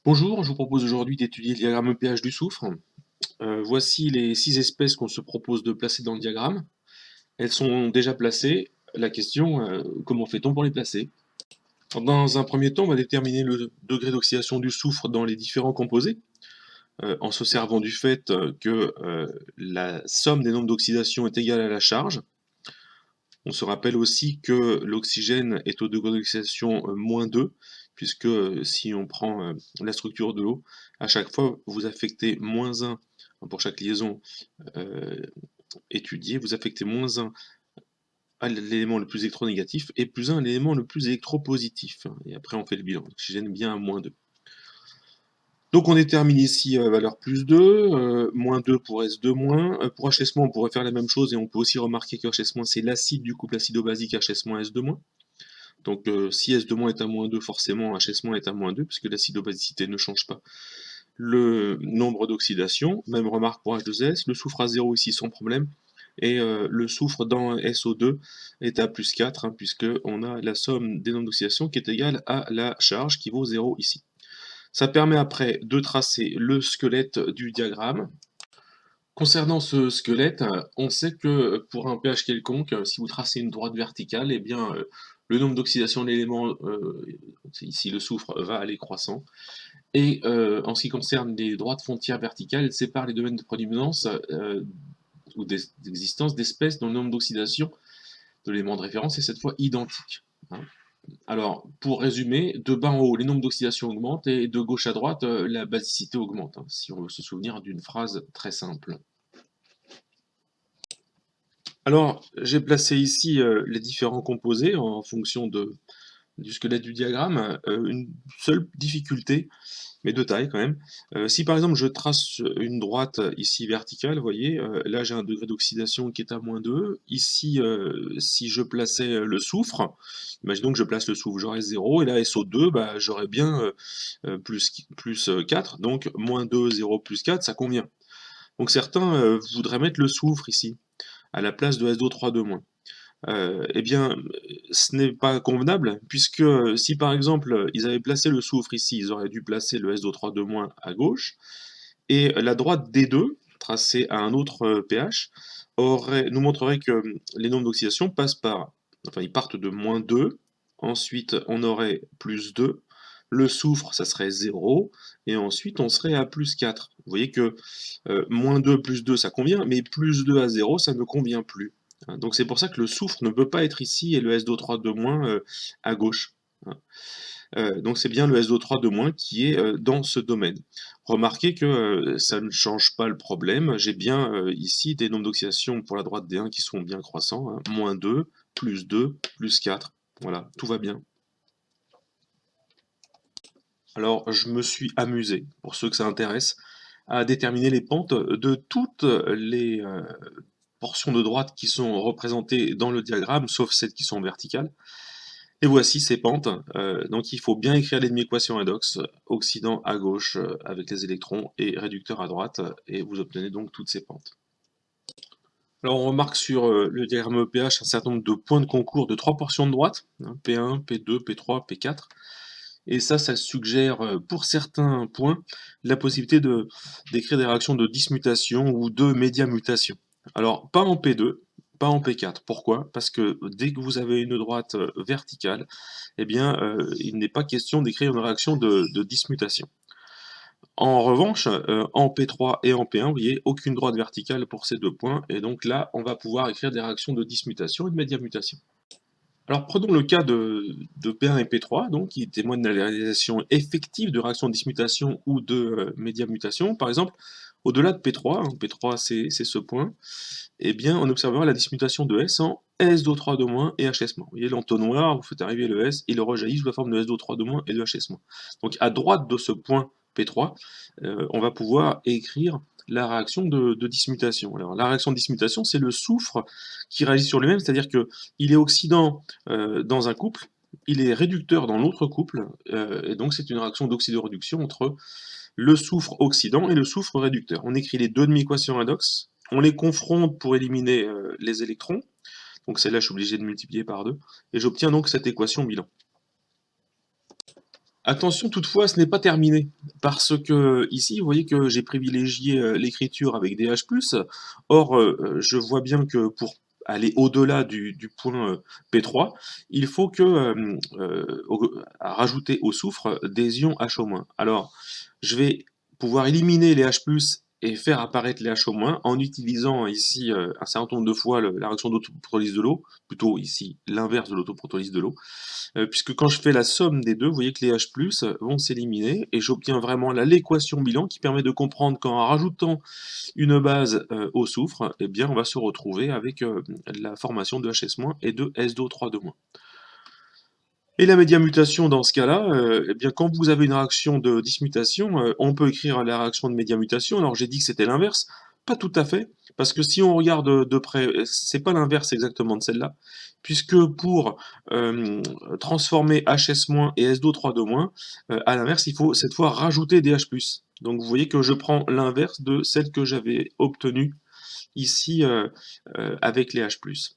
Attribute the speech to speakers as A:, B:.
A: Bonjour, je vous propose aujourd'hui d'étudier le diagramme EPH du soufre. Voici les 6 espèces qu'on se propose de placer dans le diagramme. Elles sont déjà placées. La question, comment fait-on pour les placer? Dans un premier temps, on va déterminer le degré d'oxydation du soufre dans les différents composés, en se servant du fait que la somme des nombres d'oxydation est égale à la charge. On se rappelle aussi que l'oxygène est au degré d'oxydation -2, puisque si on prend la structure de l'eau, à chaque fois vous affectez -1 pour chaque liaison étudiée, vous affectez -1 à l'élément le plus électronégatif et +1 à l'élément le plus électropositif. Et après on fait le bilan, l'oxygène est bien à -2. Donc on détermine ici valeur +2, -2 pour S2-. Pour HS-, on pourrait faire la même chose et on peut aussi remarquer que HS- c'est l'acide du couple acido-basique HS-S2-. Donc si S2- est à -2, forcément HS- est à -2, puisque l'acidobasicité ne change pas le nombre d'oxydation. Même remarque pour H2S, le soufre à 0 ici sans problème, et le soufre dans SO2 est à +4, hein, puisqu'on a la somme des nombres d'oxydation qui est égale à la charge qui vaut 0 ici. Ça permet après de tracer le squelette du diagramme. Concernant ce squelette, on sait que pour un pH quelconque, si vous tracez une droite verticale, eh bien, le nombre d'oxydation de l'élément, ici le soufre, va aller croissant. Et en ce qui concerne les droites frontières verticales, elles séparent les domaines de prédominance ou d'existence d'espèces dont le nombre d'oxydation de l'élément de référence est cette fois identique, hein. Alors, pour résumer, de bas en haut, les nombres d'oxydation augmentent et de gauche à droite, la basicité augmente, hein, si on veut se souvenir d'une phrase très simple. Alors, j'ai placé ici les différents composés en fonction du squelette du diagramme. Une seule difficulté, mais de taille quand même. Si par exemple je trace une droite ici verticale, vous voyez, là j'ai un degré d'oxydation qui est à -2. Ici, si je plaçais le soufre, imaginons que je place le soufre, j'aurais 0, et là SO2, bah, j'aurais bien plus 4, donc -2, 0, +4, ça convient. Donc certains voudraient mettre le soufre ici, à la place de SO3 -. Eh bien, ce n'est pas convenable, puisque si par exemple ils avaient placé le soufre ici, ils auraient dû placer le SO3 à gauche, et la droite D2, tracée à un autre pH, nous montrerait que les nombres d'oxydation passent par, enfin ils partent de -2, ensuite on aurait +2, le soufre ça serait 0, et ensuite on serait à +4. Vous voyez que -2 +2 ça convient, mais +2 à 0 ça ne convient plus, hein. Donc c'est pour ça que le soufre ne peut pas être ici et le SO3 à gauche, hein. Donc c'est bien le SO3 qui est dans ce domaine. Remarquez que ça ne change pas le problème. J'ai bien ici des nombres d'oxydation pour la droite D1 qui sont bien croissants, hein. -2, +2, +4. Voilà, tout va bien. Alors je me suis amusé, pour ceux que ça intéresse, à déterminer les pentes de toutes les portions de droite qui sont représentées dans le diagramme, sauf celles qui sont verticales. Et voici ces pentes. Donc il faut bien écrire les demi-équations redox, oxydant à gauche avec les électrons et réducteur à droite, et vous obtenez donc toutes ces pentes. Alors on remarque sur le diagramme EPH un certain nombre de points de concours de 3 portions de droite, hein, P1, P2, P3, P4. Et ça suggère pour certains points la possibilité d'écrire des réactions de dismutation ou de médiamutation. Alors pas en P2, pas en P4. Pourquoi? Parce que dès que vous avez une droite verticale, eh bien il n'est pas question d'écrire une réaction de dismutation. En revanche, en P3 et en P1, vous voyez, aucune droite verticale pour ces deux points, et donc là, on va pouvoir écrire des réactions de dismutation et de médiamutation. Alors prenons le cas de P1 et P3, donc, qui témoignent de la réalisation effective de réactions de dismutation ou de médiamutation. Par exemple, au-delà de P3, hein, P3 c'est ce point, eh bien on observera la dismutation de S en SO3- et HS-. Vous voyez l'entonnoir, vous faites arriver le S, il rejaillit sous la forme de SO3- et de HS-. Donc à droite de ce point P3, on va pouvoir écrire la réaction de dismutation. Alors la réaction de dismutation, c'est le soufre qui réagit sur lui-même, c'est-à-dire qu'il est oxydant dans un couple, il est réducteur dans l'autre couple, et donc c'est une réaction d'oxydoréduction entre le soufre oxydant et le soufre réducteur. On écrit les deux demi-équations redox, on les confronte pour éliminer les électrons, donc celle-là je suis obligé de multiplier par 2, et j'obtiens donc cette équation bilan. Attention toutefois, ce n'est pas terminé, parce que ici, vous voyez que j'ai privilégié, l'écriture avec des H+. Or, je vois bien que pour aller au-delà du point, P3, il faut que, rajouter au soufre des ions H-. Alors, je vais pouvoir éliminer les H+ et faire apparaître les H- en utilisant ici, un certain nombre de fois la réaction d'autoprotolyse de l'eau, plutôt ici l'inverse de l'autoprotolyse de l'eau. Puisque quand je fais la somme des deux, vous voyez que les H+ vont s'éliminer et j'obtiens vraiment là l'équation bilan qui permet de comprendre qu'en rajoutant une base au soufre, eh bien on va se retrouver avec la formation de HS- et de SDO3-. Et la médiamutation dans ce cas-là, eh bien quand vous avez une réaction de dismutation, on peut écrire la réaction de médiamutation. Alors j'ai dit que c'était l'inverse, pas tout à fait, parce que si on regarde de près, c'est pas l'inverse exactement de celle-là, puisque pour transformer HS- et SDO3-, à l'inverse, il faut cette fois rajouter des H+. Donc vous voyez que je prends l'inverse de celle que j'avais obtenue ici avec les H+.